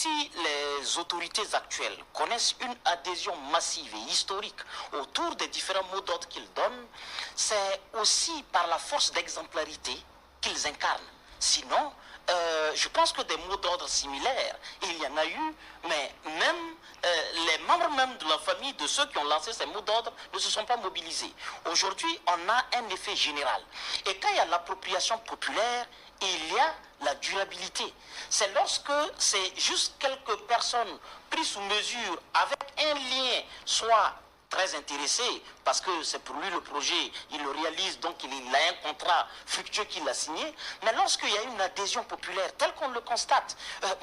si les autorités actuelles connaissent une adhésion massive et historique autour des différents mots d'ordre qu'ils donnent, c'est aussi par la force d'exemplarité qu'ils incarnent. Sinon, je pense que des mots d'ordre similaires, il y en a eu, mais même les membres même de la famille de ceux qui ont lancé ces mots d'ordre ne se sont pas mobilisés. Aujourd'hui, on a un effet général. Et quand il y a l'appropriation populaire, il y a la durabilité. C'est lorsque c'est juste quelques personnes prises sous mesure avec un lien, soit très intéressé, parce que c'est pour lui le projet, il le réalise, donc il a un contrat fructueux qu'il a signé, mais lorsqu'il y a une adhésion populaire, telle qu'on le constate,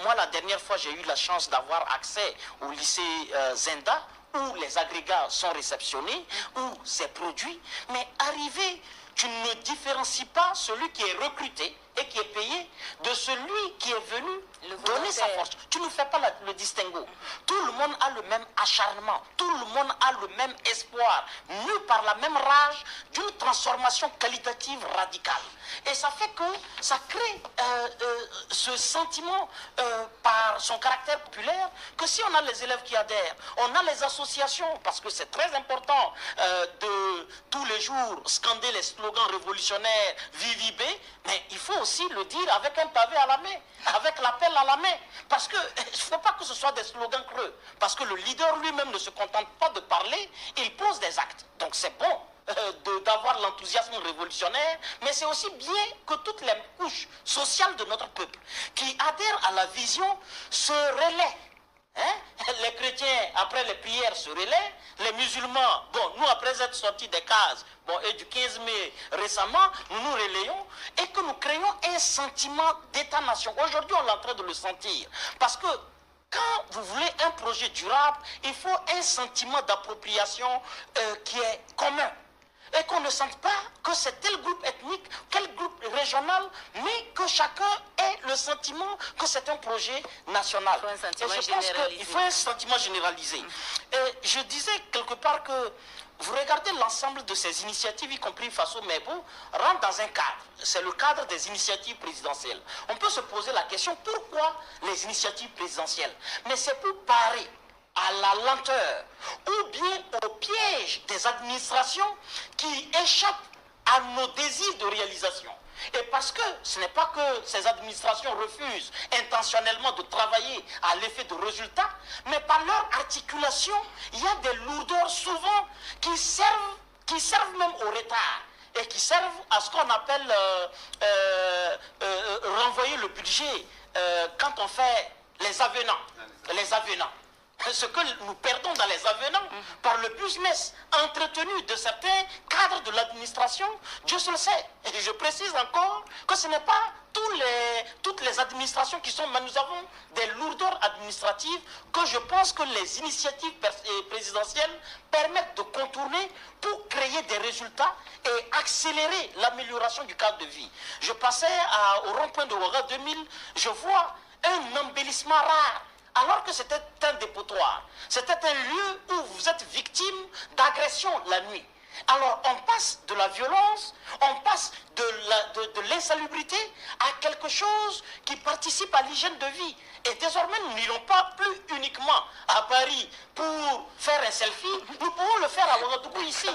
moi la dernière fois j'ai eu la chance d'avoir accès au lycée Zenda, où les agrégats sont réceptionnés, où c'est produit, mais arrivé, tu ne différencies pas celui qui est recruté et qui est payé de celui qui est venu donner sa force. Tu ne fais pas le distinguo. Tout le monde a le même acharnement, tout le monde a le même espoir, mu par la même rage d'une transformation qualitative radicale. Et ça fait que ça crée ce sentiment par son caractère populaire que si on a les élèves qui adhèrent, on a les associations, parce que c'est très important de tous les jours scander les slogans révolutionnaires, VVB, mais il faut aussi le dire avec un pavé à la main, avec l'appel à la main, parce que il ne faut pas que ce soit des slogans creux, parce que le leader lui-même ne se contente pas de parler, il pose des actes. Donc c'est bon d'avoir l'enthousiasme révolutionnaire, mais c'est aussi bien que toutes les couches sociales de notre peuple qui adhèrent à la vision se relaient. Hein? Les chrétiens, après les prières, se relaient. Les musulmans, bon, nous, après être sortis des cases, bon, et du 15 mai récemment, nous nous relayons et que nous créons un sentiment d'État-nation. Aujourd'hui, on est en train de le sentir. Parce que quand vous voulez un projet durable, il faut un sentiment d'appropriation qui est commun. Et qu'on ne sente pas que c'est tel groupe ethnique, quel groupe régional, mais que chacun ait le sentiment que c'est un projet national. Il faut un sentiment généralisé. Il faut un sentiment généralisé. Et je disais quelque part que vous regardez l'ensemble de ces initiatives, y compris Faso Mebo, rentre dans un cadre. C'est le cadre des initiatives présidentielles. On peut se poser la question, pourquoi les initiatives présidentielles? Mais c'est pour parer à la lenteur ou bien au piège des administrations qui échappent à nos désirs de réalisation. Et parce que ce n'est pas que ces administrations refusent intentionnellement de travailler à l'effet de résultats, mais par leur articulation, il y a des lourdeurs souvent qui servent même au retard et qui servent à ce qu'on appelle renvoyer le budget quand on fait les avenants. Les avenants. Ce que nous perdons dans les avenants par le business entretenu de certains cadres de l'administration, Dieu se le sait. Et je précise encore que ce n'est pas toutes les administrations qui sont, mais nous avons des lourdeurs administratives que je pense que les initiatives présidentielles permettent de contourner pour créer des résultats et accélérer l'amélioration du cadre de vie. Je passais au rond-point de Ouaga 2000, je vois un embellissement rare. Alors que c'était un dépotoir, c'était un lieu où vous êtes victime d'agression la nuit. Alors on passe de la violence, on passe de l'insalubrité à quelque chose qui participe à l'hygiène de vie. Et désormais nous n'irons pas plus uniquement à Paris pour faire un selfie, nous pouvons le faire à Ouagadougou ici.